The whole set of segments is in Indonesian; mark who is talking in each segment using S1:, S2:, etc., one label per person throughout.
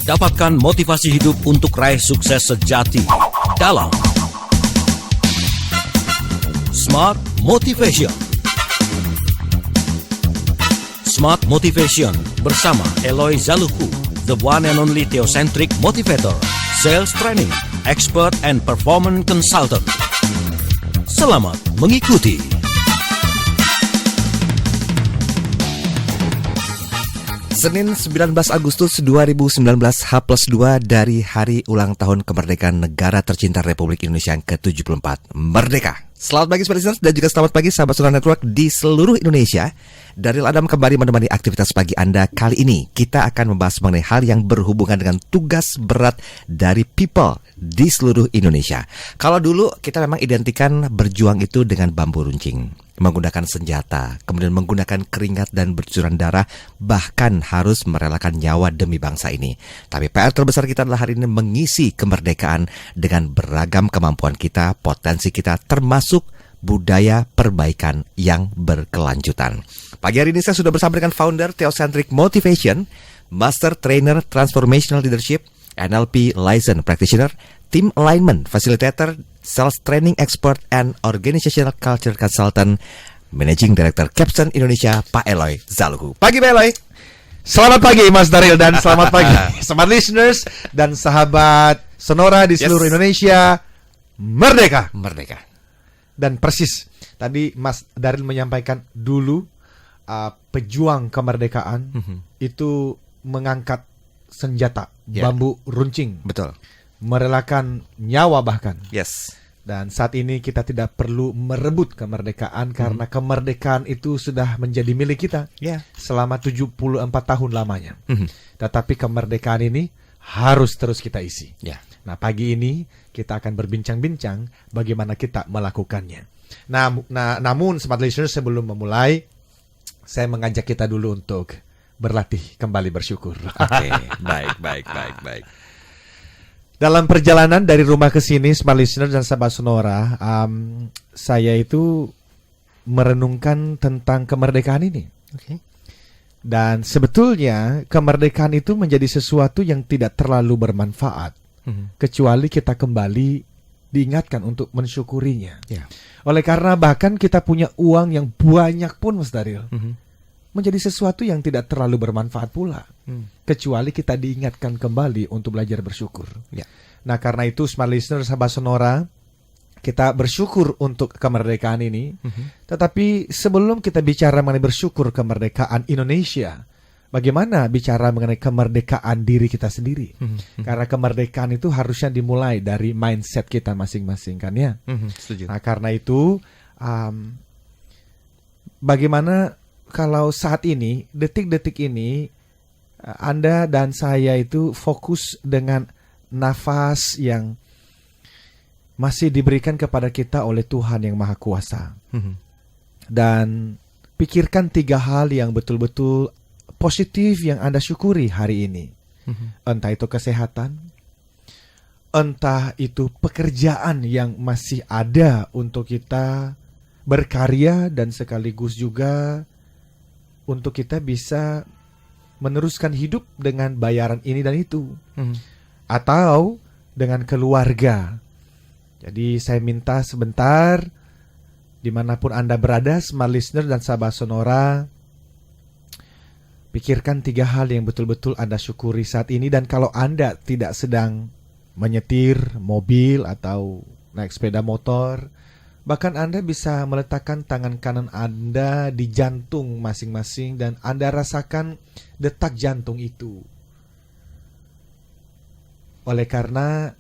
S1: Dapatkan motivasi hidup untuk raih sukses sejati dalam Smart Motivation. Smart Motivation bersama Eloy Zaluku, the one and only theocentric motivator, sales training, expert and performance consultant. Selamat mengikuti.
S2: Senin 19 Agustus 2019 H+2 dari hari ulang tahun kemerdekaan negara tercinta Republik Indonesia yang ke-74. Merdeka! Selamat pagi listeners dan juga selamat pagi sahabat Sonora Network di seluruh Indonesia. Daryl Adam kembali menemani aktivitas pagi Anda. Kali ini kita akan membahas mengenai hal yang berhubungan dengan tugas berat dari people di seluruh Indonesia. Kalau dulu kita memang identikan berjuang itu dengan bambu runcing, menggunakan senjata, kemudian menggunakan keringat dan bercucuran darah, bahkan harus merelakan nyawa demi bangsa ini. Tapi PR terbesar kita adalah hari ini mengisi kemerdekaan dengan beragam kemampuan kita, potensi kita, termasuk budaya perbaikan yang berkelanjutan. Pagi hari ini saya sudah bersama dengan founder Theocentric Motivation, Master Trainer Transformational Leadership, NLP License Practitioner, Team Alignment Facilitator, Sales Training Expert, and Organizational Culture Consultant, Managing Director Capstone Indonesia, Pak Eloy Zaluku. Pagi Pak Eloy.
S3: Selamat pagi Mas Daryl dan selamat pagi smart listeners dan sahabat Sonora di seluruh Indonesia. Merdeka!
S2: Merdeka.
S3: Dan persis tadi Mas Daryl menyampaikan dulu pejuang kemerdekaan itu mengangkat senjata, bambu runcing.
S2: Betul.
S3: Merelakan nyawa bahkan.
S2: Yes.
S3: Dan saat ini kita tidak perlu merebut kemerdekaan karena kemerdekaan itu sudah menjadi milik kita selama 74 tahun lamanya. Tetapi kemerdekaan ini harus terus kita isi. Nah, pagi ini kita akan berbincang-bincang bagaimana kita melakukannya. Namun smart listeners, sebelum memulai, saya mengajak kita dulu untuk berlatih kembali bersyukur.
S2: Oke, baik.
S3: Dalam perjalanan dari rumah ke sini, smart listener dan sahabat Sonora, saya itu merenungkan tentang kemerdekaan ini. Dan sebetulnya kemerdekaan itu menjadi sesuatu yang tidak terlalu bermanfaat, kecuali kita kembali diingatkan untuk mensyukurinya. Oleh karena bahkan kita punya uang yang banyak pun, Mas Daryl, menjadi sesuatu yang tidak terlalu bermanfaat pula, kecuali kita diingatkan kembali untuk belajar bersyukur. Nah, karena itu smart listener sahabat Sonora, kita bersyukur untuk kemerdekaan ini. Tetapi sebelum kita bicara mengenai bersyukur kemerdekaan Indonesia, bagaimana bicara mengenai kemerdekaan diri kita sendiri? Karena kemerdekaan itu harusnya dimulai dari mindset kita masing-masing, kan ya?
S2: Setuju.
S3: Nah, karena itu bagaimana kalau saat ini, detik-detik ini, Anda dan saya itu fokus dengan nafas yang masih diberikan kepada kita oleh Tuhan yang Maha Kuasa. Dan pikirkan 3 hal yang betul-betul positif yang Anda syukuri hari ini. Entah itu kesehatan, entah itu pekerjaan yang masih ada untuk kita berkarya, dan sekaligus juga untuk kita bisa meneruskan hidup dengan bayaran ini dan itu. Atau dengan keluarga. Jadi saya minta sebentar, dimanapun Anda berada, smart listener dan sahabat Sonora, pikirkan 3 hal yang betul-betul Anda syukuri saat ini. Dan kalau Anda tidak sedang menyetir mobil atau naik sepeda motor, bahkan Anda bisa meletakkan tangan kanan Anda di jantung masing-masing dan Anda rasakan detak jantung itu. Oleh karena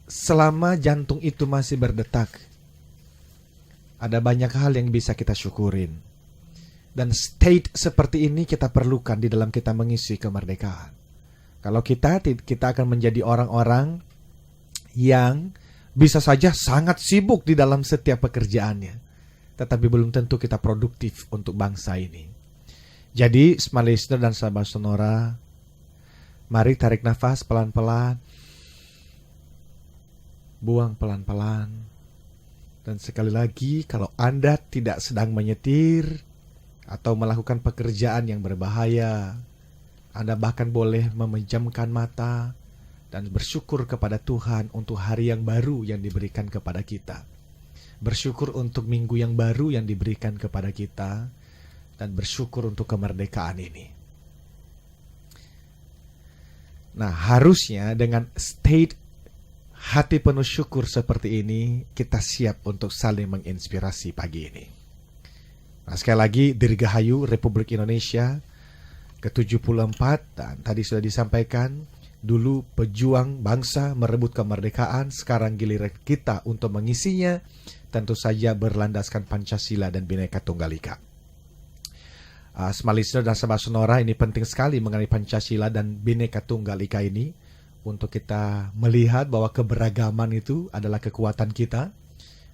S3: selama jantung itu masih berdetak, ada banyak hal yang bisa kita syukurin. Dan state seperti ini kita perlukan di dalam kita mengisi kemerdekaan. Kalau kita akan menjadi orang-orang yang bisa saja sangat sibuk di dalam setiap pekerjaannya, tetapi belum tentu kita produktif untuk bangsa ini. Jadi, smart listener dan sahabat Sonora, mari tarik nafas pelan-pelan, buang pelan-pelan. Dan sekali lagi, kalau Anda tidak sedang menyetir atau melakukan pekerjaan yang berbahaya, Anda bahkan boleh memejamkan mata dan bersyukur kepada Tuhan untuk hari yang baru yang diberikan kepada kita. Bersyukur untuk minggu yang baru yang diberikan kepada kita, dan bersyukur untuk kemerdekaan ini. Nah, harusnya dengan state hati penuh syukur seperti ini, kita siap untuk saling menginspirasi pagi ini. Nah, sekali lagi, Dirgahayu Republik Indonesia ke-74, dan tadi sudah disampaikan, dulu pejuang bangsa merebut kemerdekaan, sekarang giliran kita untuk mengisinya, tentu saja berlandaskan Pancasila dan Bhinneka Tunggal Ika. Smart listener dan sahabat Sonora, ini penting sekali mengenai Pancasila dan Bhinneka Tunggal Ika ini, untuk kita melihat bahwa keberagaman itu adalah kekuatan kita,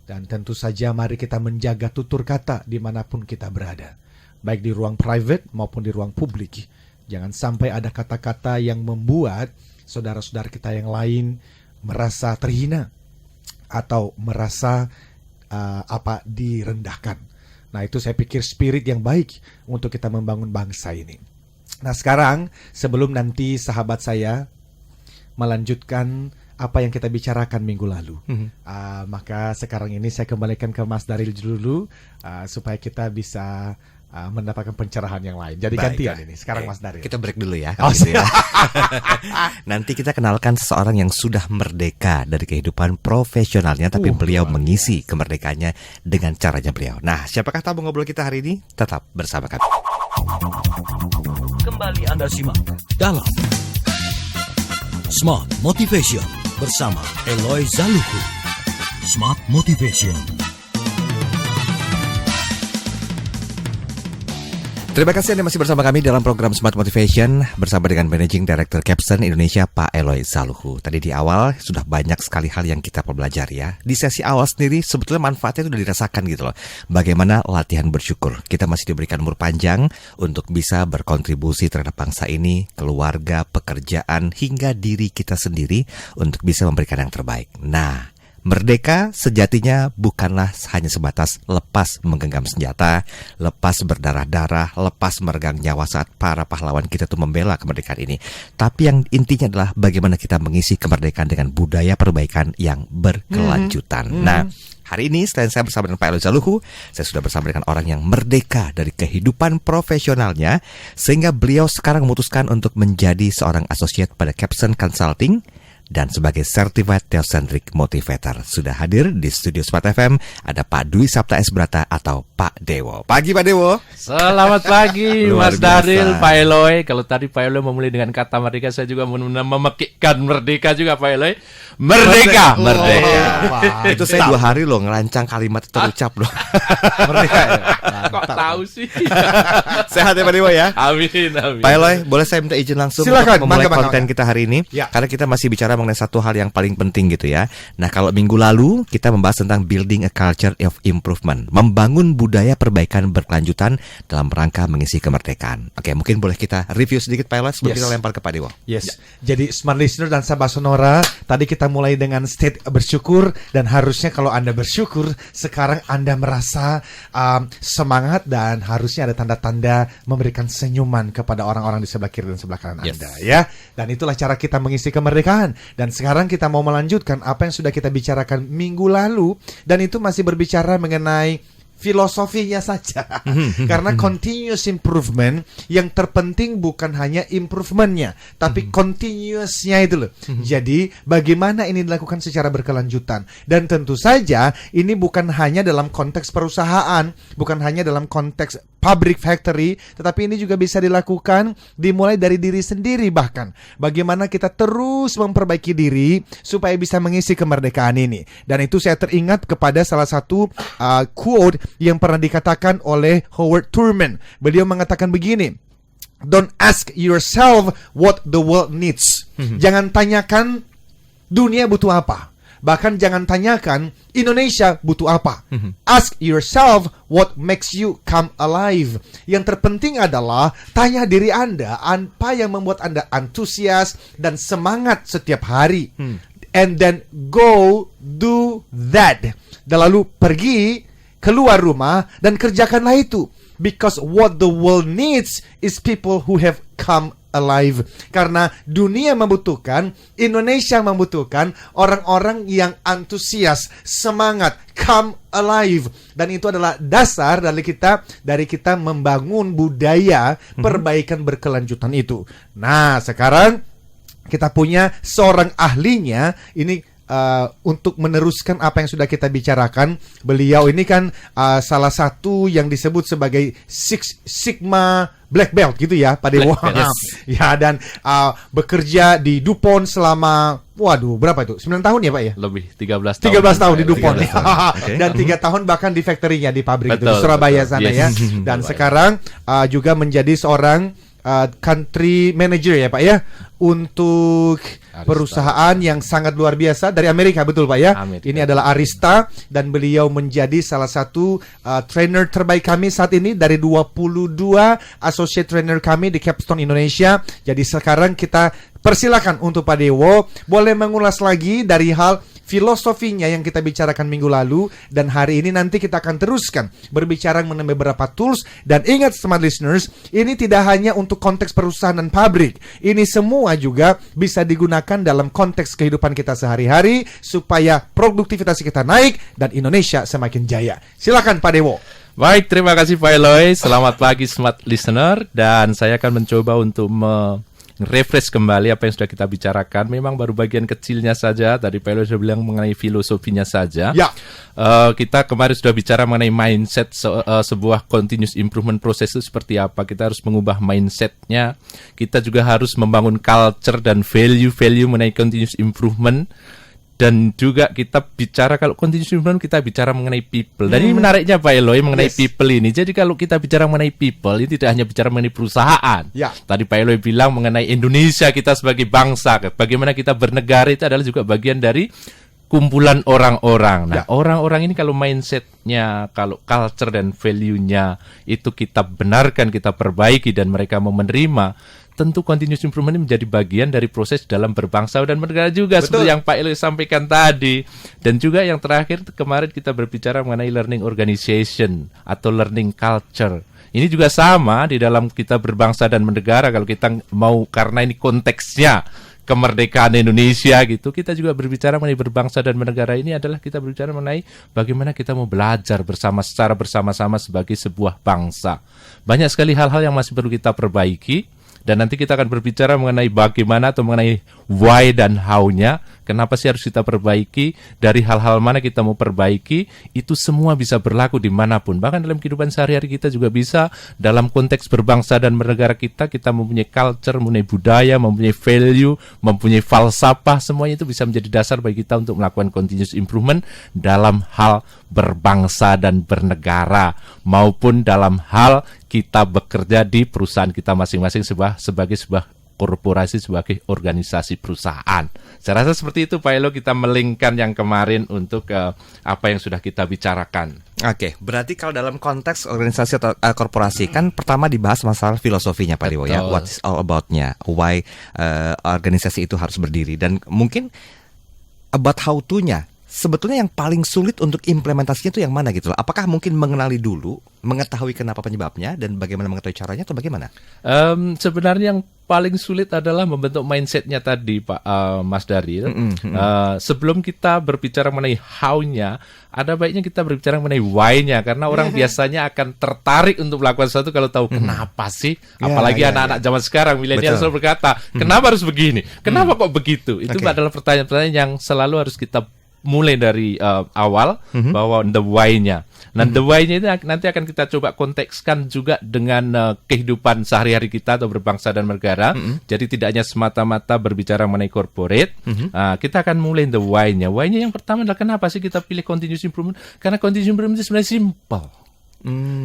S3: dan tentu saja mari kita menjaga tutur kata dimanapun kita berada, baik di ruang private maupun di ruang publik. Jangan sampai ada kata-kata yang membuat saudara-saudara kita yang lain merasa terhina atau merasa direndahkan. Nah, itu saya pikir spirit yang baik untuk kita membangun bangsa ini. Nah, sekarang sebelum nanti sahabat saya melanjutkan apa yang kita bicarakan minggu lalu, maka sekarang ini saya kembalikan ke Mas Daril dulu, supaya kita bisa mendapatkan pencerahan yang lain. Jadi gantian ini. Sekarang Mas Daril.
S2: Kita break dulu ya. Gitu ya. Nanti kita kenalkan seseorang yang sudah merdeka dari kehidupan profesionalnya, tapi beliau mengisi kemerdekaannya dengan caranya beliau. Nah, siapakah tamu ngobrol kita hari ini? Tetap bersama kami.
S1: Kembali Anda simak dalam Smart Motivation bersama Eloy Zaluku. Smart Motivation.
S2: Terima kasih Anda masih bersama kami dalam program Smart Motivation bersama dengan Managing Director Capson Indonesia Pak Eloy Zaluku. Tadi di awal sudah banyak sekali hal yang kita pelajari ya. Di sesi awal sendiri sebetulnya manfaatnya itu sudah dirasakan gitu loh. Bagaimana latihan bersyukur. Kita masih diberikan umur panjang untuk bisa berkontribusi terhadap bangsa ini, keluarga, pekerjaan, hingga diri kita sendiri untuk bisa memberikan yang terbaik. Nah, merdeka sejatinya bukanlah hanya sebatas lepas menggenggam senjata, lepas berdarah-darah, lepas meregang nyawa saat para pahlawan kita tuh membela kemerdekaan ini. Tapi yang intinya adalah bagaimana kita mengisi kemerdekaan dengan budaya perbaikan yang berkelanjutan. Nah, hari ini selain saya bersama dengan Pak Eloy Zaluku, saya sudah bersama dengan orang yang merdeka dari kehidupan profesionalnya, sehingga beliau sekarang memutuskan untuk menjadi seorang associate pada Capson Consulting dan sebagai Certified Theocentric Motivator. Sudah hadir di studio Smart FM ada Pak Dwi Sapta S. Brata atau Pak Dewo. Pagi Pak Dewo.
S4: Selamat pagi
S2: Luar
S4: Mas Daril,
S2: biasa.
S4: Pak Eloy. Kalau tadi Pak Eloy memulai dengan kata merdeka, saya juga memekikkan merdeka juga Pak Eloy. Merdeka, merdeka.
S2: Itu saya 2 hari loh ngerancang kalimat terucap loh.
S3: Merdeka ya.
S4: Kok tahu sih?
S2: Sehat ya Pak Dewo ya.
S4: Amin, amin.
S2: Pak Eloy, boleh saya minta izin langsung
S3: Silakan,
S2: untuk memulai
S3: mangga,
S2: konten
S3: mangga.
S2: kita hari ini?
S3: Ya.
S2: Karena kita masih bicara mengenai satu hal yang paling penting gitu ya. Nah, kalau minggu lalu kita membahas tentang building a culture of improvement, membangun budaya perbaikan berkelanjutan dalam rangka mengisi kemerdekaan. Oke, mungkin boleh kita review sedikit Pak Eloy sebelum
S3: Yes.
S2: kita lempar ke Pak Dewo.
S3: Yes. Jadi smart listener dan sahabat Sonora, tadi kita mulai dengan state bersyukur, dan harusnya kalau Anda bersyukur, sekarang Anda merasa semangat, dan harusnya ada tanda-tanda memberikan senyuman kepada orang-orang di sebelah kiri dan sebelah kanan
S2: Yes.
S3: Anda ya. Dan itulah cara kita mengisi kemerdekaan. Dan sekarang kita mau melanjutkan apa yang sudah kita bicarakan minggu lalu, dan itu masih berbicara mengenai filosofinya saja. Karena continuous improvement, yang terpenting bukan hanya improvementnya, tapi continuousnya itu loh. Jadi bagaimana ini dilakukan secara berkelanjutan. Dan tentu saja ini bukan hanya dalam konteks perusahaan, bukan hanya dalam konteks pabrik factory, tetapi ini juga bisa dilakukan dimulai dari diri sendiri. Bahkan bagaimana kita terus memperbaiki diri supaya bisa mengisi kemerdekaan ini. Dan itu saya teringat kepada salah satu quote yang pernah dikatakan oleh Howard Thurman. Beliau mengatakan begini, "Don't ask yourself what the world needs." Jangan tanyakan dunia butuh apa. Bahkan jangan tanyakan Indonesia butuh apa. Ask yourself what makes you come alive. Yang terpenting adalah tanya diri Anda apa yang membuat Anda antusias dan semangat setiap hari. And then go do that. Dan lalu pergi keluar rumah dan kerjakanlah itu. Because what the world needs is people who have come alive. Karena dunia membutuhkan, Indonesia membutuhkan orang-orang yang antusias, semangat, come alive. Dan itu adalah dasar dari kita membangun budaya perbaikan berkelanjutan itu. Nah, sekarang kita punya seorang ahlinya ini untuk meneruskan apa yang sudah kita bicarakan. Beliau ini kan salah satu yang disebut sebagai Six Sigma Black Belt gitu ya, Pak Dewo. Ya, dan bekerja di DuPont selama berapa itu? 9 tahun ya, Pak ya?
S4: Lebih 13 tahun.
S3: 13 tahun di DuPont.
S2: Okay.
S3: Dan 3 tahun bahkan di factory-nya di pabrik itu
S4: Betul,
S3: di Surabaya
S4: betul.
S3: sana
S4: Yes.
S3: ya. Dan sekarang juga menjadi seorang country manager ya, Pak ya, untuk perusahaan yang sangat luar biasa dari Amerika, betul Pak ya?
S4: Amerika.
S3: Ini adalah Arista, dan beliau menjadi salah satu trainer terbaik kami saat ini dari 22 associate trainer kami di Capstone Indonesia. Jadi sekarang kita persilakan untuk Pak Dewo boleh mengulas lagi dari hal filosofinya yang kita bicarakan minggu lalu, dan hari ini nanti kita akan teruskan berbicara mengenai beberapa tools. Dan ingat smart listeners, ini tidak hanya untuk konteks perusahaan dan pabrik, ini semua juga bisa digunakan dalam konteks kehidupan kita sehari-hari supaya produktivitas kita naik dan Indonesia semakin jaya. Silakan Pak Dewo.
S4: Baik, terima kasih Pak Eloy. Selamat pagi smart listener, dan saya akan mencoba untuk refresh kembali apa yang sudah kita bicarakan. Memang baru bagian kecilnya saja. Tadi Pak Eloy sudah bilang mengenai filosofinya saja.
S3: Ya.
S4: Kita kemarin sudah bicara mengenai mindset sebuah continuous improvement proses itu seperti apa. Kita harus mengubah mindsetnya. Kita juga harus membangun culture dan value mengenai continuous improvement. Dan juga kita bicara, kalau continuous improvement kita bicara mengenai people. Dan ini menariknya Pak Eloy mengenai people ini. Jadi kalau kita bicara mengenai people, ini tidak hanya bicara mengenai perusahaan.
S3: Ya.
S4: Tadi Pak Eloy bilang mengenai Indonesia, kita sebagai bangsa, bagaimana kita bernegara, itu adalah juga bagian dari kumpulan orang-orang. Nah, orang-orang ini kalau mindsetnya, kalau culture dan value-nya itu kita benarkan, kita perbaiki, dan mereka mau menerima, tentu continuous improvement ini menjadi bagian dari proses dalam berbangsa dan bernegara juga.
S3: Betul.
S4: Seperti yang Pak Eloy sampaikan tadi. Dan juga yang terakhir, kemarin kita berbicara mengenai learning organization atau learning culture. Ini juga sama di dalam kita berbangsa dan bernegara. Kalau kita mau, karena ini konteksnya kemerdekaan Indonesia gitu, kita juga berbicara mengenai berbangsa dan bernegara. Ini adalah kita berbicara mengenai bagaimana kita mau belajar secara bersama-sama sebagai sebuah bangsa. Banyak sekali hal-hal yang masih perlu kita perbaiki. Dan nanti kita akan berbicara mengenai bagaimana atau mengenai why dan how-nya. Kenapa sih harus kita perbaiki? Dari hal-hal mana kita mau perbaiki? Itu semua bisa berlaku dimanapun. Bahkan dalam kehidupan sehari-hari kita juga bisa. Dalam konteks berbangsa dan bernegara kita mempunyai culture, mempunyai budaya, mempunyai value, mempunyai falsafah. Semuanya itu bisa menjadi dasar bagi kita untuk melakukan continuous improvement dalam hal berbangsa dan bernegara, maupun dalam hal kita bekerja di perusahaan kita masing-masing sebagai sebuah korporasi, sebagai organisasi perusahaan. Saya rasa seperti itu Pak Elo, kita melingkan yang kemarin untuk apa yang sudah kita bicarakan.
S2: Oke, berarti kalau dalam konteks organisasi atau korporasi kan pertama dibahas masalah filosofinya Pak Dewo ya, what is all about-nya, why organisasi itu harus berdiri, dan mungkin about how to-nya. Sebetulnya yang paling sulit untuk implementasinya itu yang mana gitu loh? Apakah mungkin mengenali dulu, mengetahui kenapa penyebabnya, dan bagaimana mengetahui caranya, atau bagaimana?
S4: Sebenarnya yang paling sulit adalah membentuk mindsetnya tadi Pak Mas Daryl. Sebelum kita berbicara mengenai how-nya, ada baiknya kita berbicara mengenai why-nya. Karena orang biasanya akan tertarik untuk melakukan sesuatu kalau tahu kenapa sih. Apalagi anak-anak zaman sekarang, milenial selalu berkata, kenapa harus begini? Kenapa kok begitu? Itu adalah pertanyaan-pertanyaan yang selalu harus kita mulai dari awal, bahwa the why-nya. Nah, the why-nya itu nanti akan kita coba kontekskan juga dengan kehidupan sehari-hari kita atau berbangsa dan bernegara. Jadi tidak hanya semata-mata berbicara mengenai corporate. Kita akan mulai the why-nya. Why-nya yang pertama adalah kenapa sih kita pilih continuous improvement? Karena continuous improvement itu sebenarnya simple.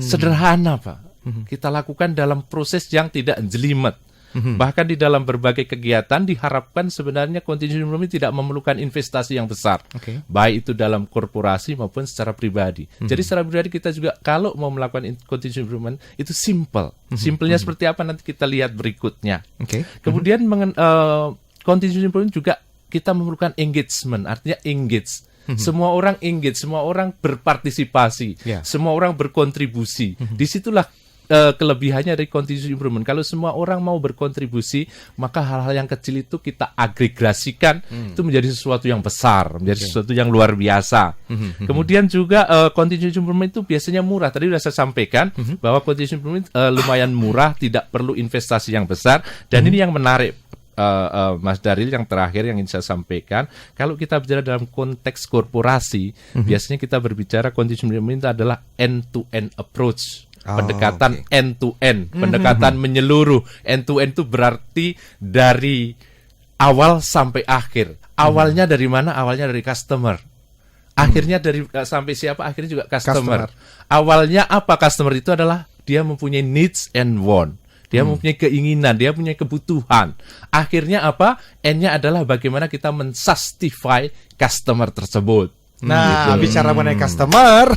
S4: Sederhana, Pak. Kita lakukan dalam proses yang tidak jelimet. Bahkan di dalam berbagai kegiatan diharapkan sebenarnya continuous improvement tidak memerlukan investasi yang besar, baik itu dalam korporasi maupun secara pribadi. Jadi secara pribadi kita juga kalau mau melakukan continuous improvement itu simple. Simpelnya seperti apa nanti kita lihat berikutnya. Kemudian continuous improvement juga kita memerlukan engagement, artinya engage. Semua orang engage, semua orang berpartisipasi, semua orang berkontribusi. Disitulah kelebihannya dari continuous improvement. Kalau semua orang mau berkontribusi, maka hal-hal yang kecil itu kita agregasikan, itu menjadi sesuatu yang besar, menjadi sesuatu yang luar biasa. Kemudian juga continuous improvement itu biasanya murah. Tadi sudah saya sampaikan bahwa continuous improvement lumayan murah, tidak perlu investasi yang besar. Dan ini yang menarik, Mas Daril, yang terakhir yang ingin saya sampaikan, kalau kita bicara dalam konteks korporasi, biasanya kita berbicara continuous improvement itu adalah end-to-end approach. Pendekatan end-to-end, pendekatan menyeluruh. End-to-end itu berarti dari awal sampai akhir. Awalnya dari mana? Awalnya dari customer. Akhirnya dari sampai siapa? Akhirnya juga customer. Awalnya apa customer itu adalah dia mempunyai needs and want. Dia mempunyai keinginan, dia punya kebutuhan. Akhirnya apa? N-nya adalah bagaimana kita men-justify customer tersebut.
S3: Nah, bicara mengenai customer,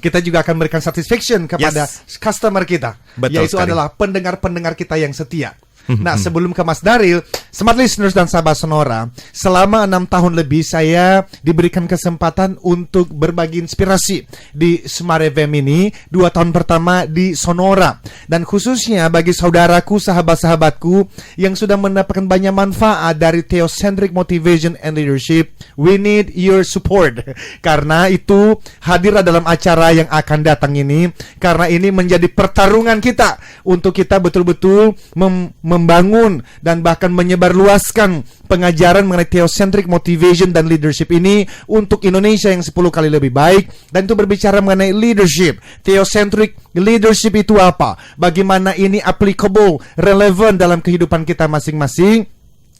S3: kita juga akan memberikan satisfaction kepada customer kita.
S2: Betul
S3: yaitu
S2: sekali.
S3: adalah pendengar-pendengar kita yang setia. Nah, sebelum ke Mas Daril, smart listeners dan sahabat Sonora, selama 6 tahun lebih saya diberikan kesempatan untuk berbagi inspirasi di Smart FM ini. 2 tahun pertama di Sonora, dan khususnya bagi saudaraku, sahabat-sahabatku yang sudah mendapatkan banyak manfaat dari Theocentric Motivation and Leadership, we need your support. Karena itu hadirlah dalam acara yang akan datang ini, karena ini menjadi pertarungan kita untuk kita betul-betul membangun dan bahkan menyebarluaskan pengajaran mengenai Theocentric Motivation dan Leadership ini untuk Indonesia yang 10 kali lebih baik. Dan itu berbicara mengenai leadership. Theocentric leadership itu apa? Bagaimana ini applicable, relevan dalam kehidupan kita masing-masing,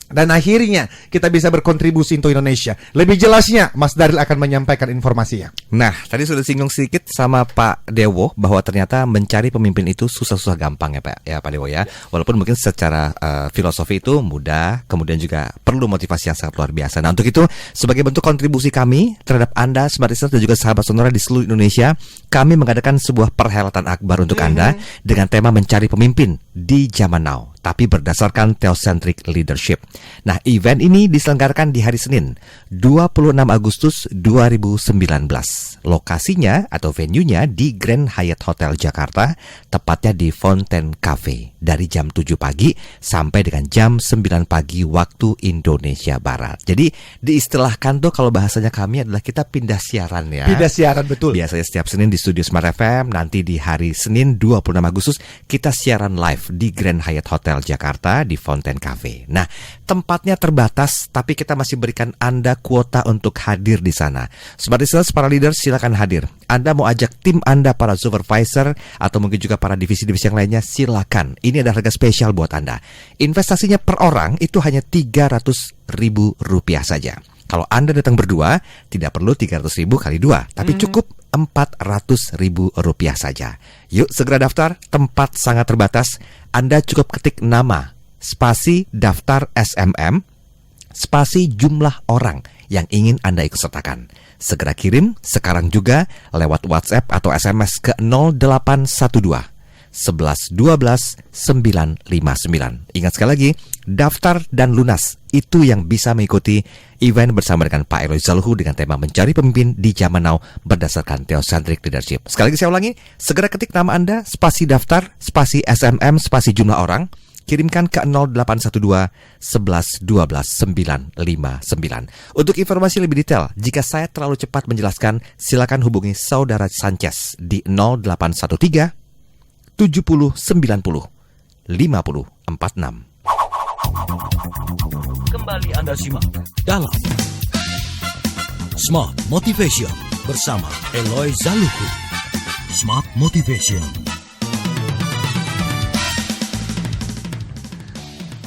S3: dan akhirnya kita bisa berkontribusi untuk Indonesia. Lebih jelasnya Mas Daril akan menyampaikan informasinya.
S2: Nah, tadi sudah singgung sedikit sama Pak Dewo bahwa ternyata mencari pemimpin itu susah-susah gampang ya Pak Dewo ya. Walaupun mungkin secara filosofi itu mudah, kemudian juga perlu motivasi yang sangat luar biasa. Nah, untuk itu sebagai bentuk kontribusi kami terhadap Anda Smart Listeners dan juga sahabat Sonora di seluruh Indonesia, kami mengadakan sebuah perhelatan akbar untuk Anda dengan tema mencari pemimpin di zaman now, tapi berdasarkan Theocentric Leadership. Nah, event ini diselenggarakan di hari Senin, 26 Agustus 2019. Lokasinya atau venue-nya di Grand Hyatt Hotel Jakarta, tepatnya di Fountain Cafe, dari jam 7 pagi sampai dengan jam 9 pagi waktu Indonesia Barat. Jadi diistilahkan tuh kalau bahasanya kami adalah kita pindah siaran ya.
S3: Pindah siaran, betul.
S2: Biasanya setiap Senin di studio Smart FM, nanti di hari Senin 26 Agustus kita siaran live di Grand Hyatt Hotel Jakarta di Fountain Cafe. Nah, tempatnya terbatas, tapi kita masih berikan Anda kuota untuk hadir di sana. Smart Listeners, para leaders, silakan hadir. Anda mau ajak tim Anda, para supervisor, atau mungkin juga para divisi-divisi yang lainnya, silakan. Ini ada harga spesial buat Anda. Investasinya per orang itu hanya Rp300.000 saja. Kalau Anda datang berdua, tidak perlu 300.000 kali 2, tapi cukup Rp400.000 saja. Yuk segera daftar, tempat sangat terbatas. Anda cukup ketik nama, spasi daftar SMM, spasi jumlah orang yang ingin Anda ikut sertakan. Segera kirim sekarang juga lewat WhatsApp atau SMS ke 0812 11 12 959. Ingat sekali lagi, daftar dan lunas. Itu yang bisa mengikuti event bersama dengan Pak Eloy Zaluhu dengan tema mencari pemimpin di zaman now berdasarkan Theocentric Leadership. Sekali lagi saya ulangi, segera ketik nama Anda, spasi daftar, spasi SMM, spasi jumlah orang. Kirimkan ke 0812 11 12 959. Untuk informasi lebih detail, jika saya terlalu cepat menjelaskan, silakan hubungi Saudara Sanchez di 0813 70 90 50 46.
S1: Kembali Anda simak dalam Smart Motivation bersama Eloy Zaluhu. Smart Motivation.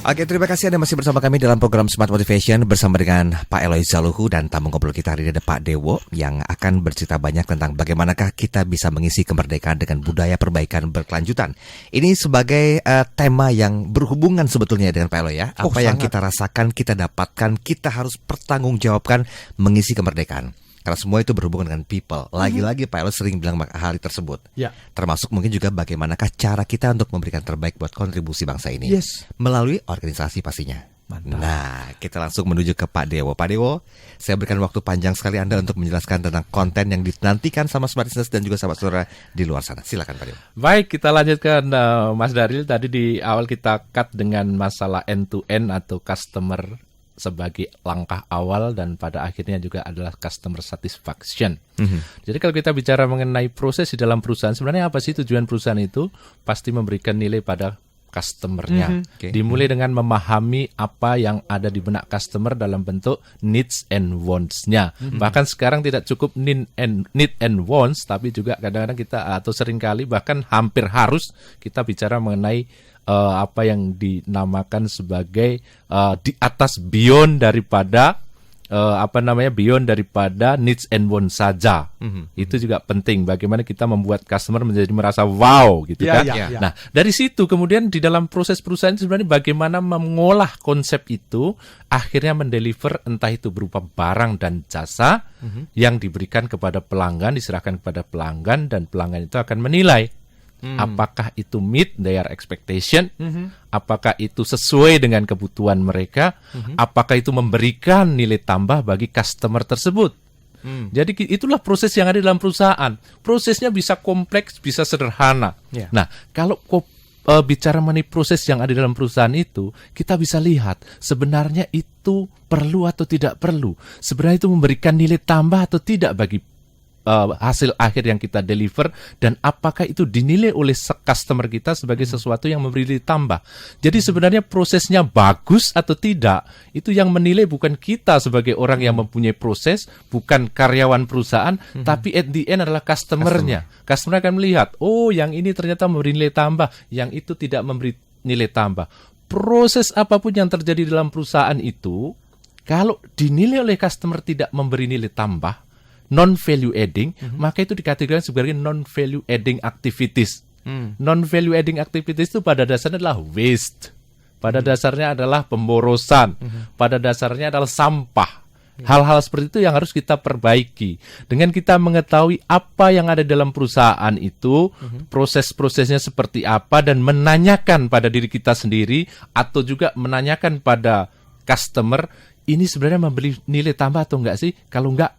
S2: Oke, terima kasih Anda masih bersama kami dalam program Smart Motivation bersama dengan Pak Eloy Zaluhu, dan tamu ngobrol kita hari ini ada Pak Dewo yang akan bercerita banyak tentang bagaimanakah kita bisa mengisi kemerdekaan dengan budaya perbaikan berkelanjutan. Ini sebagai tema yang berhubungan sebetulnya dengan Pak Eloy ya. Apa yang kita rasakan, kita dapatkan, kita harus pertanggungjawabkan mengisi kemerdekaan. Karena semua itu berhubungan dengan people. Lagi-lagi Pak Eloy sering bilang hal tersebut.
S3: Ya.
S2: Termasuk mungkin juga bagaimanakah cara kita untuk memberikan terbaik buat kontribusi bangsa ini.
S3: Yes.
S2: Melalui organisasi pastinya.
S3: Mantap.
S2: Nah, kita langsung menuju ke Pak Dewo. Pak Dewo, saya berikan waktu panjang sekali Anda untuk menjelaskan tentang konten yang dinantikan sama Smart Listeners dan juga sahabat saudara di luar sana. Silakan Pak Dewo.
S4: Baik, kita lanjutkan Mas Daril. Tadi di awal kita cut dengan masalah end-to-end atau customer sebagai langkah awal dan pada akhirnya juga adalah customer satisfaction. Jadi kalau kita bicara mengenai proses di dalam perusahaan, sebenarnya apa sih tujuan perusahaan itu? Pasti memberikan nilai pada customer-nya. Dimulai dengan memahami apa yang ada di benak customer dalam bentuk needs and wants-nya. Bahkan sekarang tidak cukup need and wants, tapi juga kadang-kadang kita atau seringkali bahkan hampir harus kita bicara mengenai apa yang dinamakan sebagai di atas beyond daripada beyond daripada needs and wants saja. Itu juga penting. Bagaimana kita membuat customer menjadi merasa wow gitu kan. Nah, dari situ kemudian di dalam proses perusahaan sebenarnya bagaimana mengolah konsep itu akhirnya mendeliver entah itu berupa barang dan jasa yang diberikan kepada pelanggan, diserahkan kepada pelanggan dan pelanggan itu akan menilai apakah itu meet their expectation, apakah itu sesuai dengan kebutuhan mereka, apakah itu memberikan nilai tambah bagi customer tersebut. Jadi itulah proses yang ada dalam perusahaan. Prosesnya bisa kompleks, bisa sederhana. Nah, kalau bicara mengenai proses yang ada dalam perusahaan itu, kita bisa lihat sebenarnya itu perlu atau tidak perlu. Sebenarnya itu memberikan nilai tambah atau tidak bagi hasil akhir yang kita deliver, dan apakah itu dinilai oleh customer kita sebagai sesuatu yang memberi nilai tambah. Jadi sebenarnya prosesnya bagus atau tidak, itu yang menilai bukan kita sebagai orang yang mempunyai proses, bukan karyawan perusahaan, tapi at the end adalah customer-nya. Customer akan melihat, oh yang ini ternyata memberi nilai tambah, yang itu tidak memberi nilai tambah. Proses apapun yang terjadi dalam perusahaan itu, kalau dinilai oleh customer tidak memberi nilai tambah, non-value adding, maka itu dikategorikan sebagai non-value adding activities. Non-value adding activities itu pada dasarnya adalah waste. Pada dasarnya adalah pemborosan. Pada dasarnya adalah sampah. Hal-hal seperti itu yang harus kita perbaiki. Dengan kita mengetahui apa yang ada dalam perusahaan itu, proses-prosesnya seperti apa, dan menanyakan pada diri kita sendiri, atau juga menanyakan pada customer, ini sebenarnya memberi nilai tambah atau enggak sih? Kalau enggak,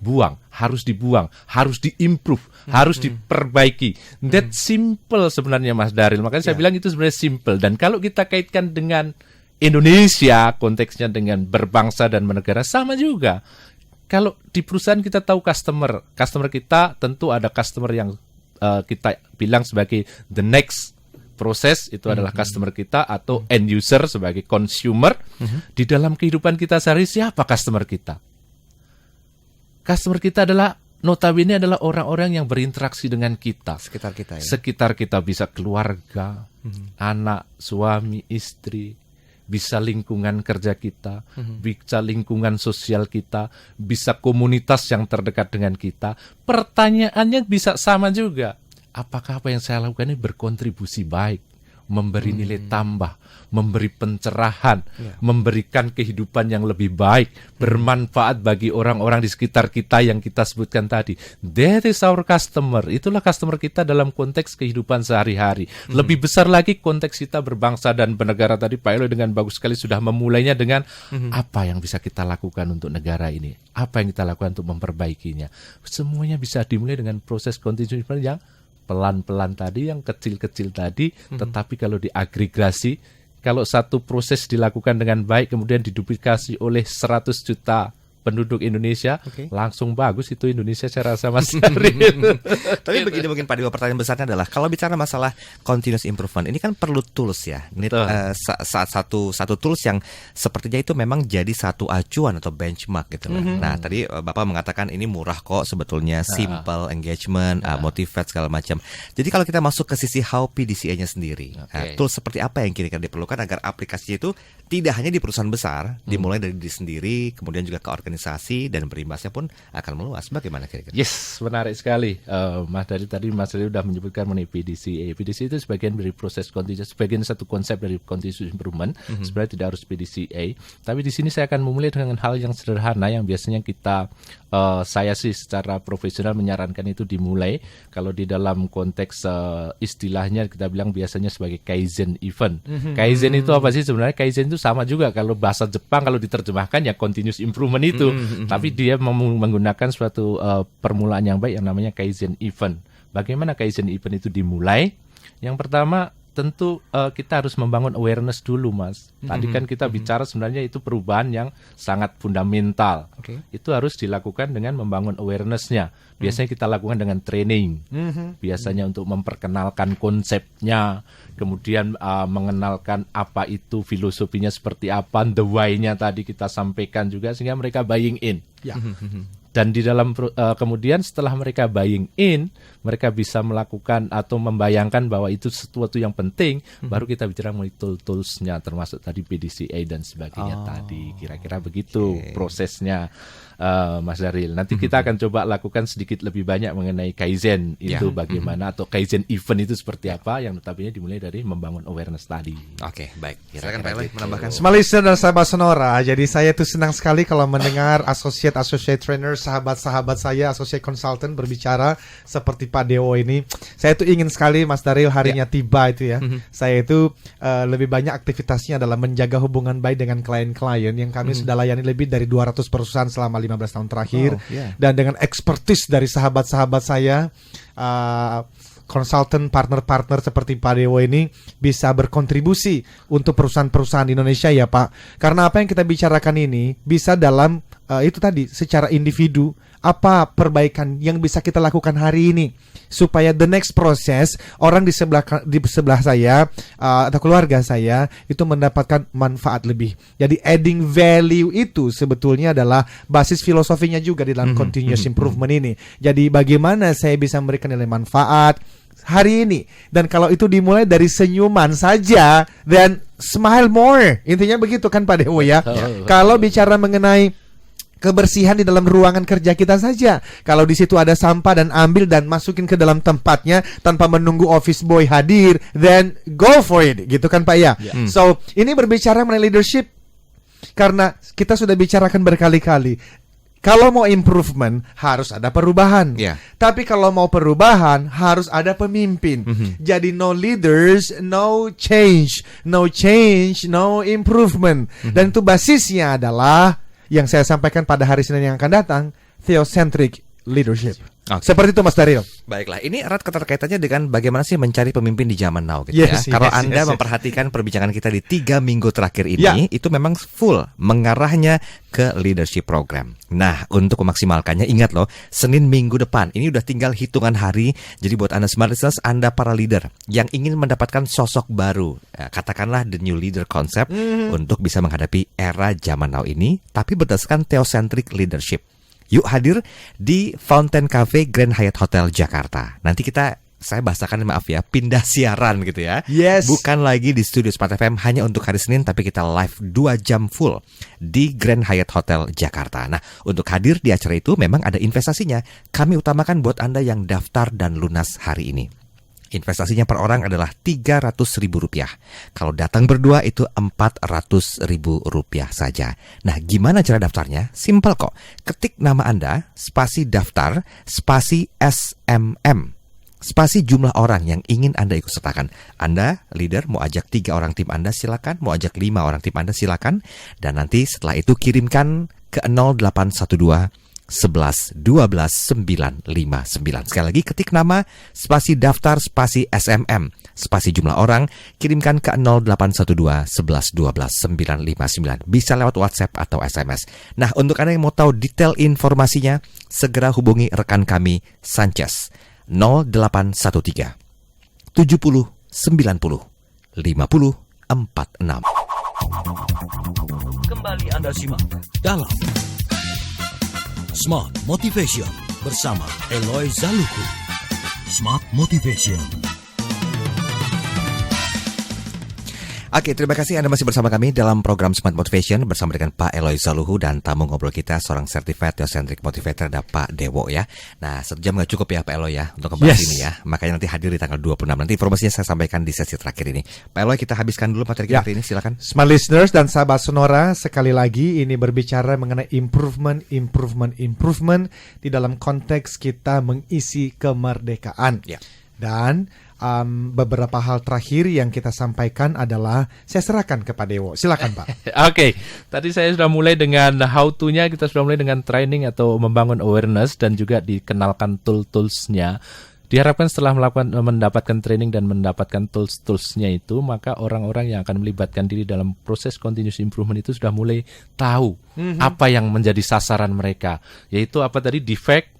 S4: buang, harus dibuang, harus diimprove, harus diperbaiki. That simple sebenarnya Mas Daril. Makanya saya bilang itu sebenarnya simple. Dan kalau kita kaitkan dengan Indonesia, konteksnya dengan berbangsa dan bernegara, sama juga. Kalau di perusahaan kita tahu customer kita tentu ada customer yang kita bilang sebagai the next proses, itu adalah customer kita, atau end user sebagai consumer. Di dalam kehidupan kita sehari, siapa customer kita? Customer kita adalah notabene adalah orang-orang yang berinteraksi dengan kita.
S2: Sekitar kita ya.
S4: Sekitar kita bisa keluarga, anak, suami, istri, bisa lingkungan kerja kita, bisa lingkungan sosial kita, bisa komunitas yang terdekat dengan kita. Pertanyaannya bisa sama juga. Apakah apa yang saya lakukan ini berkontribusi baik, memberi nilai tambah, memberi pencerahan, memberikan kehidupan yang lebih baik, bermanfaat bagi orang-orang di sekitar kita yang kita sebutkan tadi. That is our customer. Itulah customer kita dalam konteks kehidupan sehari-hari. Lebih besar lagi konteks kita berbangsa dan bernegara tadi, Pak Eloy dengan bagus sekali sudah memulainya dengan apa yang bisa kita lakukan untuk negara ini, apa yang kita lakukan untuk memperbaikinya. Semuanya bisa dimulai dengan proses continuous yang pelan-pelan tadi, yang kecil-kecil tadi, tetapi kalau diagregasi, kalau satu proses dilakukan dengan baik, kemudian diduplikasi oleh 100 juta penduduk Indonesia, langsung bagus itu Indonesia saya rasa Mas Daril.
S2: Tapi begini mungkin Pak Dewa, pertanyaan besarnya adalah kalau bicara masalah continuous improvement, ini kan perlu tools ya. Satu tools yang sepertinya itu memang jadi satu acuan atau benchmark gitu. Nah, tadi Bapak mengatakan ini murah kok sebetulnya, simple engagement, motivate segala macam. Jadi kalau kita masuk ke sisi how PDCA-nya sendiri, tools seperti apa yang kira-kira diperlukan agar aplikasinya itu tidak hanya di perusahaan besar, dimulai dari diri sendiri, kemudian juga ke organisasi organisasi dan berimbasnya pun akan meluas. Bagaimana kira-kira?
S4: Yes, menarik sekali. Mas Dari sudah menyebutkan mengenai PDCA. PDCA itu sebagian dari proses continuous, sebagian satu konsep dari continuous improvement. Sebenarnya tidak harus PDCA. Tapi di sini saya akan memulai dengan hal yang sederhana yang biasanya saya sih secara profesional menyarankan itu dimulai kalau di dalam konteks istilahnya kita bilang biasanya sebagai Kaizen event. Kaizen itu apa sih sebenarnya? Kaizen itu sama juga kalau bahasa Jepang kalau diterjemahkan ya continuous improvement itu, tapi dia menggunakan suatu permulaan yang baik yang namanya Kaizen event. Bagaimana Kaizen event itu dimulai? Yang pertama tentu kita harus membangun awareness dulu, Mas. Tadi kan kita bicara sebenarnya itu perubahan yang sangat fundamental. Itu harus dilakukan dengan membangun awareness-nya. Biasanya kita lakukan dengan training. Biasanya untuk memperkenalkan konsepnya, kemudian mengenalkan apa itu filosofinya seperti apa, the why-nya tadi kita sampaikan juga sehingga mereka buying in. Dan di dalam kemudian setelah mereka buying in, mereka bisa melakukan atau membayangkan bahwa itu sesuatu yang penting, baru kita bicara mengenai tools-nya termasuk tadi PDCA dan sebagainya tadi. Kira-kira begitu prosesnya, Mas Daril. Nanti kita akan coba lakukan sedikit lebih banyak mengenai Kaizen itu bagaimana atau Kaizen event itu seperti apa yang notabene dimulai dari membangun awareness tadi.
S2: Oke, baik. Silakan Pak Eloy menambahkan.
S3: Smart listener dan sahabat Sonora, jadi saya tuh senang sekali kalau mendengar associate trainer, sahabat-sahabat saya, associate consultant berbicara seperti Pak Dewo ini. Saya tuh ingin sekali Mas Daril harinya tiba itu ya. Saya itu lebih banyak aktivitasnya adalah menjaga hubungan baik dengan klien-klien yang kami sudah layani lebih dari 200 perusahaan selama 15 tahun terakhir. Dan dengan expertise dari sahabat-sahabat saya, konsultan partner-partner seperti Pak Dewo ini bisa berkontribusi untuk perusahaan-perusahaan di Indonesia ya Pak. Karena apa yang kita bicarakan ini bisa dalam itu tadi secara individu, apa perbaikan yang bisa kita lakukan hari ini supaya the next proses orang di sebelah saya atau keluarga saya itu mendapatkan manfaat lebih. Jadi adding value itu sebetulnya adalah basis filosofinya juga di dalam continuous improvement ini. Jadi bagaimana saya bisa memberikan nilai manfaat hari ini, dan kalau itu dimulai dari senyuman saja, dan smile more, intinya begitu kan Pak Dewo ya. Kalau bicara mengenai kebersihan di dalam ruangan kerja kita saja, kalau di situ ada sampah dan ambil dan masukin ke dalam tempatnya tanpa menunggu office boy hadir, then go for it, gitu kan Pak ya. So ini berbicara mengenai leadership karena kita sudah bicarakan berkali-kali. Kalau mau improvement harus ada perubahan. Tapi kalau mau perubahan harus ada pemimpin. Jadi no leaders, no change. No change, no improvement. Dan itu basisnya adalah yang saya sampaikan pada hari Senin yang akan datang, theocentric leadership. Seperti itu Mas Daril.
S2: Baiklah, ini erat keterkaitannya dengan bagaimana sih mencari pemimpin di zaman now gitu ya. Kalau Anda memperhatikan perbincangan kita di 3 minggu terakhir ini, itu memang full mengarahnya ke leadership program. Nah, untuk memaksimalkannya ingat loh, Senin minggu depan ini udah tinggal hitungan hari. Jadi buat Anda smart listeners, Anda para leader yang ingin mendapatkan sosok baru, katakanlah the new leader concept untuk bisa menghadapi era zaman now ini, tapi berdasarkan theocentric leadership. Yuk hadir di Fountain Cafe Grand Hyatt Hotel Jakarta. Nanti saya bahasakan, maaf ya, pindah siaran gitu ya. Bukan lagi di studio Smart FM hanya untuk hari Senin, tapi kita live 2 jam full di Grand Hyatt Hotel Jakarta. Nah, untuk hadir di acara itu memang ada investasinya. Kami utamakan buat Anda yang daftar dan lunas hari ini. Investasinya per orang adalah Rp300.000. Kalau datang berdua itu Rp400.000 saja. Nah, gimana cara daftarnya? Simpel kok. Ketik nama Anda, spasi daftar, spasi SMM, spasi jumlah orang yang ingin Anda ikut sertakan. Anda, leader, mau ajak 3 orang tim Anda silakan, mau ajak 5 orang tim Anda silakan. Dan nanti setelah itu kirimkan ke 0812 11 12 959. Sekali lagi ketik nama, spasi daftar, spasi SMM, spasi jumlah orang, kirimkan ke 0812 11 12 959. Bisa lewat WhatsApp atau SMS. Nah, untuk Anda yang mau tahu detail informasinya, segera hubungi rekan kami Sanchez 0813 70 90 50 46.
S1: Kembali Anda simak dalam Smart Motivation bersama Eloy Zaluku. Smart Motivation.
S2: Oke, terima kasih Anda masih bersama kami dalam program Smart Motivation bersama dengan Pak Eloy Zaluhu dan tamu ngobrol kita seorang Certified Theocentric Motivator, ada Pak Dewo ya. Nah, 1 jam nggak cukup ya Pak Eloy ya untuk ngebahas ini ya. Makanya nanti hadir di tanggal 26. Nanti informasinya saya sampaikan di sesi terakhir ini. Pak Eloy, kita habiskan dulu materi kita hari ini, silakan.
S3: Smart listeners dan sahabat Sonora, sekali lagi ini berbicara mengenai improvement di dalam konteks kita mengisi kemerdekaan.
S2: Ya.
S3: Dan beberapa hal terakhir yang kita sampaikan adalah saya serahkan kepada Dewo. Silakan Pak.
S4: Oke, tadi saya sudah mulai dengan how to-nya, kita sudah mulai dengan training atau membangun awareness dan juga dikenalkan tool-toolsnya. Diharapkan setelah mendapatkan training dan mendapatkan tools-toolsnya itu, maka orang-orang yang akan melibatkan diri dalam proses continuous improvement itu sudah mulai tahu apa yang menjadi sasaran mereka, yaitu apa tadi, defect,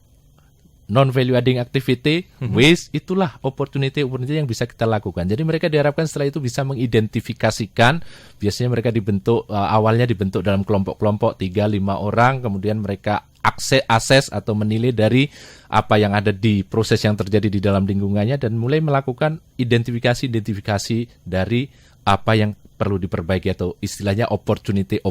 S4: non-value adding activity, waste, itulah opportunity yang bisa kita lakukan. Jadi mereka diharapkan setelah itu bisa mengidentifikasikan, biasanya mereka dibentuk, awalnya dibentuk dalam kelompok-kelompok 3-5 orang, kemudian mereka akses atau menilai dari apa yang ada di proses yang terjadi di dalam lingkungannya dan mulai melakukan identifikasi dari apa yang perlu diperbaiki atau istilahnya opportunity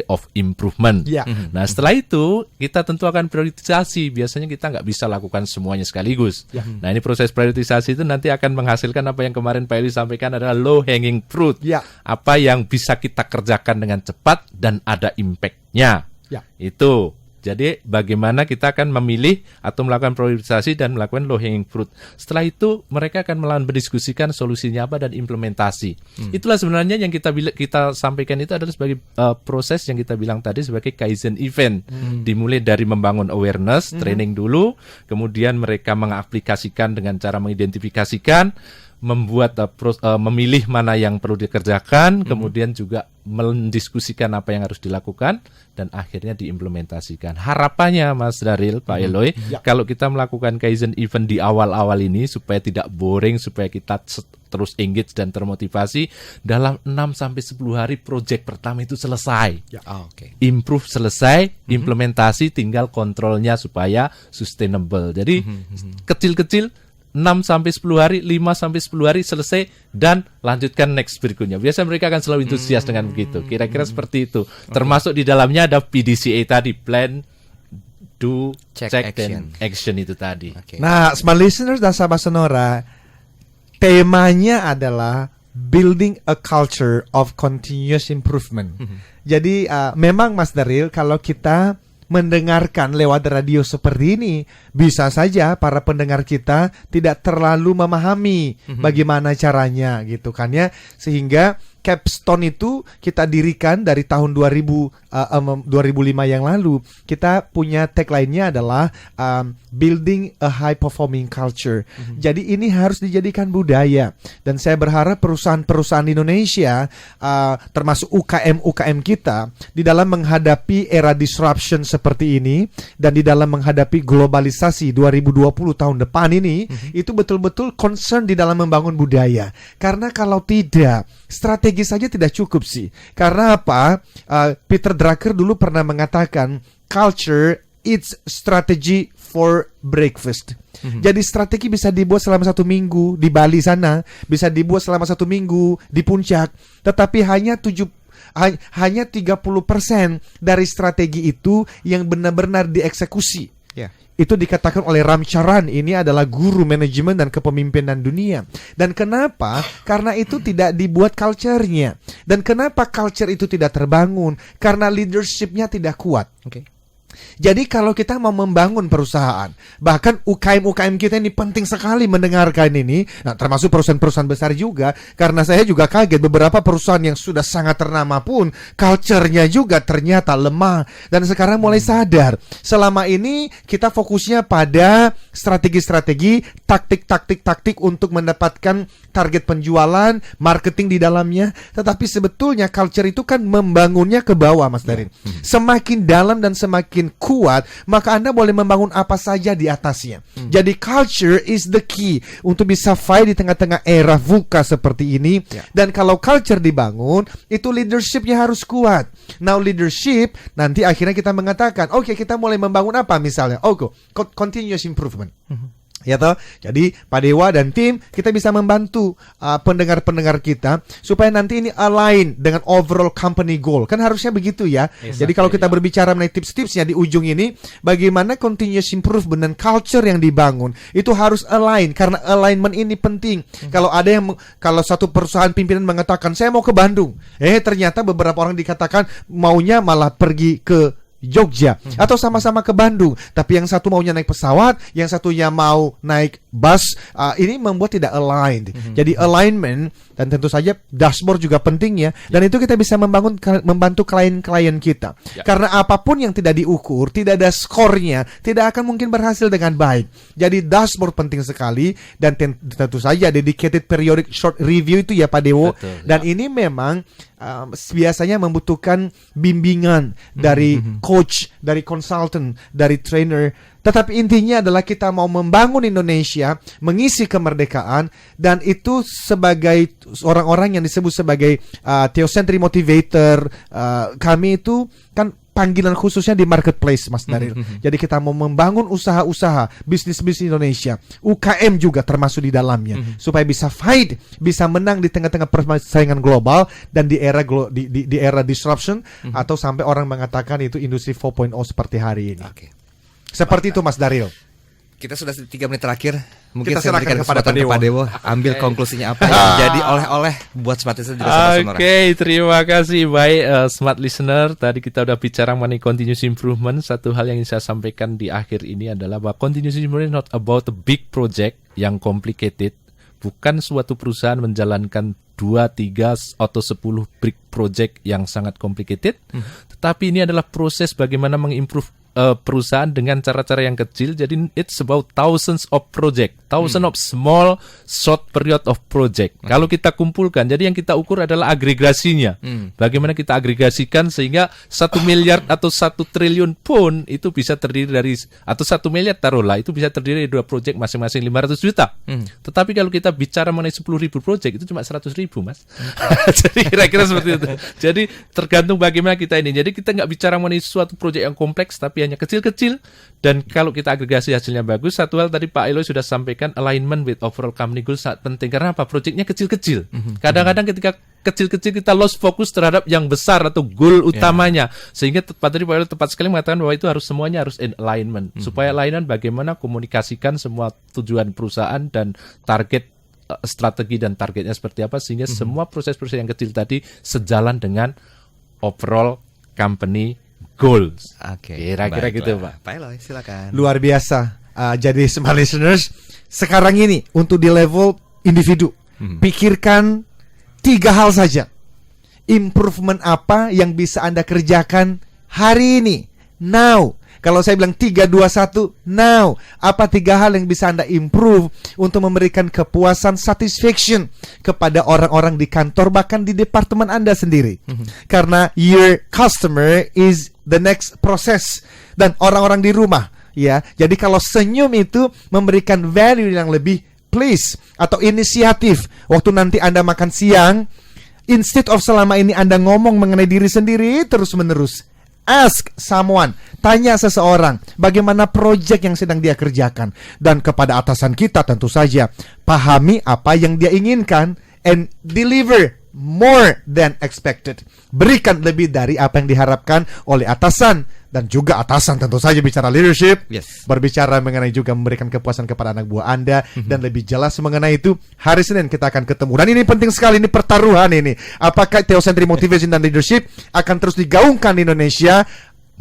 S4: of improvement.
S3: Ya.
S4: Nah setelah itu kita tentu akan prioritisasi. Biasanya kita nggak bisa lakukan semuanya sekaligus.
S3: Ya.
S4: Nah ini proses prioritisasi itu nanti akan menghasilkan apa yang kemarin Pak Eli sampaikan adalah low hanging fruit.
S3: Ya.
S4: Apa yang bisa kita kerjakan dengan cepat dan ada impact-nya.
S3: Ya.
S4: Itu. Jadi bagaimana kita akan memilih atau melakukan prioritisasi dan melakukan low hanging fruit. Setelah itu mereka akan mendiskusikan solusinya apa dan implementasi. Itulah sebenarnya yang kita sampaikan itu adalah sebagai proses yang kita bilang tadi sebagai Kaizen event. Dimulai dari membangun awareness, training dulu, kemudian mereka mengaplikasikan dengan cara mengidentifikasikan, membuat memilih mana yang perlu dikerjakan, kemudian juga mendiskusikan apa yang harus dilakukan dan akhirnya diimplementasikan. Harapannya Mas Daril, Pak Eloy, kalau kita melakukan Kaizen event di awal-awal ini supaya tidak boring, supaya kita terus engage dan termotivasi, dalam 6-10 hari project pertama itu selesai. Improve selesai, implementasi tinggal kontrolnya supaya sustainable. Jadi kecil-kecil 6-10 hari, 5-10 hari selesai dan lanjutkan next berikutnya. Biasa mereka akan selalu antusias dengan begitu. Kira-kira seperti itu. Termasuk di dalamnya ada PDCA tadi, plan, do, check dan action itu tadi.
S3: Nah, smart listeners dan sahabat Sonora, temanya adalah building a culture of continuous improvement. Jadi memang Mas Daril, kalau kita mendengarkan lewat radio seperti ini, bisa saja para pendengar kita tidak terlalu memahami bagaimana caranya gitu kan ya, sehingga Capstone itu kita dirikan dari tahun 2005 yang lalu. Kita punya tagline-nya adalah building a high performing culture. Jadi ini harus dijadikan budaya. Dan saya berharap perusahaan-perusahaan di Indonesia, termasuk UKM kita, di dalam menghadapi era disruption seperti ini dan di dalam menghadapi globalisasi 2020 tahun depan ini, itu betul-betul concern di dalam membangun budaya. Karena kalau tidak, strategi saja tidak cukup sih. Karena apa? Peter Drucker dulu pernah mengatakan, culture it's strategy for breakfast. Jadi strategi bisa dibuat selama 1 minggu di Bali sana, bisa dibuat selama 1 minggu di puncak, tetapi hanya 30% dari strategi itu yang benar-benar dieksekusi. Itu dikatakan oleh Ram Charan, ini adalah guru manajemen dan kepemimpinan dunia. Dan kenapa? Karena itu tidak dibuat culture-nya. Dan kenapa culture itu tidak terbangun? Karena leadership-nya tidak kuat. Jadi kalau kita mau membangun perusahaan, bahkan UKM kita ini penting sekali mendengarkan ini. Nah, termasuk perusahaan-perusahaan besar juga, karena saya juga kaget beberapa perusahaan yang sudah sangat ternama pun culture-nya juga ternyata lemah. Dan sekarang mulai sadar, selama ini kita fokusnya pada strategi-strategi, taktik untuk mendapatkan target penjualan, marketing di dalamnya. Tetapi sebetulnya culture itu kan membangunnya ke bawah, Mas Darin. Semakin dalam dan semakin kuat, maka Anda boleh membangun apa saja di atasnya. Jadi culture is the key untuk bisa fight di tengah-tengah era VUCA seperti ini. Dan kalau culture dibangun, itu leadershipnya harus kuat. Now leadership, nanti akhirnya kita mengatakan, oke, kita mulai membangun apa misalnya? Continuous improvement. Ya toh, jadi Pak Dewa dan tim kita bisa membantu pendengar-pendengar kita supaya nanti ini align dengan overall company goal. Kan harusnya begitu ya. Jadi kalau kita berbicara mengenai tips-tipsnya di ujung ini, bagaimana continuous improvement dan culture yang dibangun itu harus align, karena alignment ini penting. Kalau satu perusahaan pimpinan mengatakan saya mau ke Bandung, ternyata beberapa orang dikatakan maunya malah pergi ke Jogja atau sama-sama ke Bandung, tapi yang satu maunya naik pesawat, yang satunya mau naik bus, ini membuat tidak aligned. Jadi alignment dan tentu saja dashboard juga penting ya. Dan itu kita bisa membantu klien-klien kita. Karena apapun yang tidak diukur, tidak ada skornya, tidak akan mungkin berhasil dengan baik. Jadi dashboard penting sekali, dan tentu saja dedicated periodic short review itu ya Pak Dewo.
S4: Betul,
S3: dan ini memang biasanya membutuhkan bimbingan dari coach, dari consultant, dari trainer. Tetapi intinya adalah kita mau membangun Indonesia, mengisi kemerdekaan, dan itu sebagai orang-orang yang disebut sebagai Theocentric Motivator, kami itu kan panggilan khususnya di marketplace, Mas Daril. Jadi kita mau membangun usaha-usaha, bisnis-bisnis Indonesia, UKM juga termasuk di dalamnya, supaya bisa fight, bisa menang di tengah-tengah persaingan global dan di era disruption, atau sampai orang mengatakan itu industri 4.0 seperti hari ini. Seperti itu Mas Daril.
S2: Kita sudah 3 menit terakhir. Mungkin
S3: Kita
S2: saya berikan
S3: serahkan kepada
S2: kesempatan
S3: Pak
S2: kepada Dewo ambil konklusinya apa yang jadi oleh-oleh buat Smart Listener juga Sobat Sonora.
S4: Oke, terima kasih. Baik, Smart Listener, tadi kita udah bicara mengenai continuous improvement. Satu hal yang ingin saya sampaikan di akhir ini adalah bahwa continuous improvement not about a big project yang complicated. Bukan suatu perusahaan menjalankan 2, 3, atau 10 big project yang sangat complicated. Tetapi ini adalah proses bagaimana mengimprove perusahaan dengan cara-cara yang kecil. Jadi it's about thousands of project, thousands of small short period of project. Kalau kita kumpulkan, jadi yang kita ukur adalah agregasinya. Bagaimana kita agregasikan sehingga 1 miliar atau 1 triliun pun itu bisa terdiri dari, atau 1 miliar taruhlah, itu bisa terdiri dari 2 project masing-masing 500 juta. Tetapi kalau kita bicara mengenai 10.000 project, itu cuma 100.000 Mas. Jadi kira-kira seperti itu. Jadi tergantung bagaimana kita ini. Jadi kita nggak bicara mengenai suatu project yang kompleks, tapi hanya kecil-kecil, dan kalau kita agregasi hasilnya bagus. Satu hal tadi Pak Eloy sudah sampaikan, alignment with overall company goals sangat penting. Karena apa? Proyeknya kecil-kecil. Kadang-kadang ketika kecil-kecil kita lost fokus terhadap yang besar atau goal utamanya. Sehingga tadi Pak Eloy tepat sekali mengatakan bahwa itu harus semuanya harus in alignment. Supaya alignment bagaimana komunikasikan semua tujuan perusahaan dan target, strategi dan targetnya seperti apa, sehingga semua proses-proses yang kecil tadi sejalan dengan overall company goals. Kira-kira gitu Pak.
S2: Pak Eloy, silakan.
S3: Luar biasa. Jadi Smart Listeners, sekarang ini untuk di level individu, pikirkan 3 hal saja. Improvement apa yang bisa Anda kerjakan hari ini, now. Kalau saya bilang 3, 2, 1, now. Apa 3 hal yang bisa Anda improve untuk memberikan kepuasan, satisfaction kepada orang-orang di kantor, bahkan di departemen Anda sendiri. Karena your customer is the next process. Dan orang-orang di rumah, ya. Jadi kalau senyum itu memberikan value yang lebih, please, atau inisiatif. Waktu nanti Anda makan siang, instead of selama ini Anda ngomong mengenai diri sendiri terus-menerus, ask someone, tanya seseorang bagaimana project yang sedang dia kerjakan. Dan kepada atasan kita tentu saja, pahami apa yang dia inginkan and deliver more than expected. Berikan lebih dari apa yang diharapkan oleh atasan. Dan juga atasan tentu saja bicara leadership, berbicara mengenai juga memberikan kepuasan kepada anak buah Anda. Dan lebih jelas mengenai itu, hari Senin kita akan ketemu. Dan ini penting sekali, ini pertaruhan ini. Apakah Theocentric Motivation dan Leadership akan terus digaungkan di Indonesia?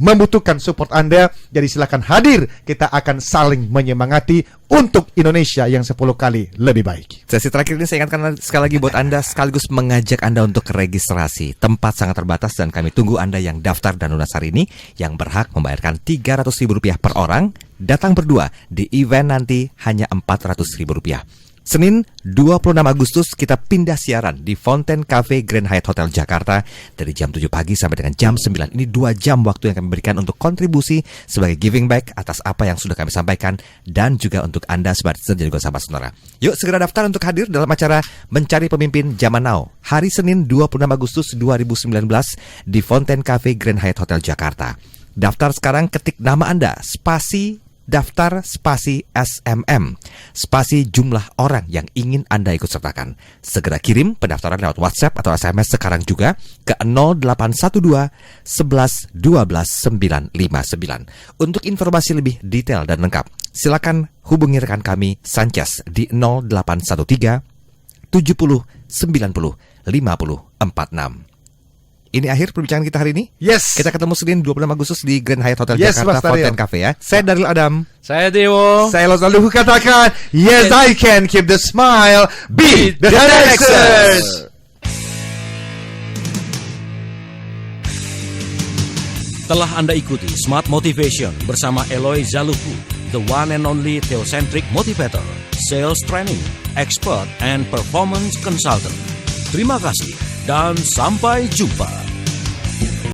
S3: Membutuhkan support Anda. Jadi silakan hadir, kita akan saling menyemangati untuk Indonesia yang 10 kali lebih baik.
S2: Sesi terakhir ini saya ingatkan sekali lagi buat Anda, sekaligus mengajak Anda untuk registrasi. Tempat sangat terbatas dan kami tunggu Anda yang daftar dan lunas hari ini, yang berhak membayarkan Rp300.000 per orang. Datang berdua, di event nanti hanya Rp400.000. Senin 26 Agustus kita pindah siaran di Fountain Cafe Grand Hyatt Hotel Jakarta dari jam 7 pagi sampai dengan jam 9. Ini 2 jam waktu yang kami berikan untuk kontribusi sebagai giving back atas apa yang sudah kami sampaikan, dan juga untuk Anda Smart Listener dan juga sahabat sonora. Yuk segera daftar untuk hadir dalam acara Mencari Pemimpin Zaman Now hari Senin 26 Agustus 2019 di Fountain Cafe Grand Hyatt Hotel Jakarta. Daftar sekarang, ketik nama Anda, spasi daftar spasi SMM, spasi jumlah orang yang ingin Anda ikut sertakan. Segera kirim pendaftaran lewat WhatsApp atau SMS sekarang juga ke 0812 11 12 959. Untuk informasi lebih detail dan lengkap, silakan hubungi rekan kami Sanchez di 0813 70 90 50 46. Ini akhir perbincangan kita hari ini.
S3: Yes.
S2: Kita ketemu Senin 26 Agustus di Grand Hyatt Hotel
S3: Yes,
S2: Jakarta
S3: Mas Daryl.
S2: Fontaine Cafe ya. Saya Daryl Adam.
S4: Saya Dewo.
S3: Saya selalu katakan, yes, I can keep the smile, beat the Nexus.
S1: Telah Anda ikuti Smart Motivation bersama Eloy Zaluku, the one and only theocentric motivator, sales training, expert, and performance consultant. Terima kasih dan sampai jumpa.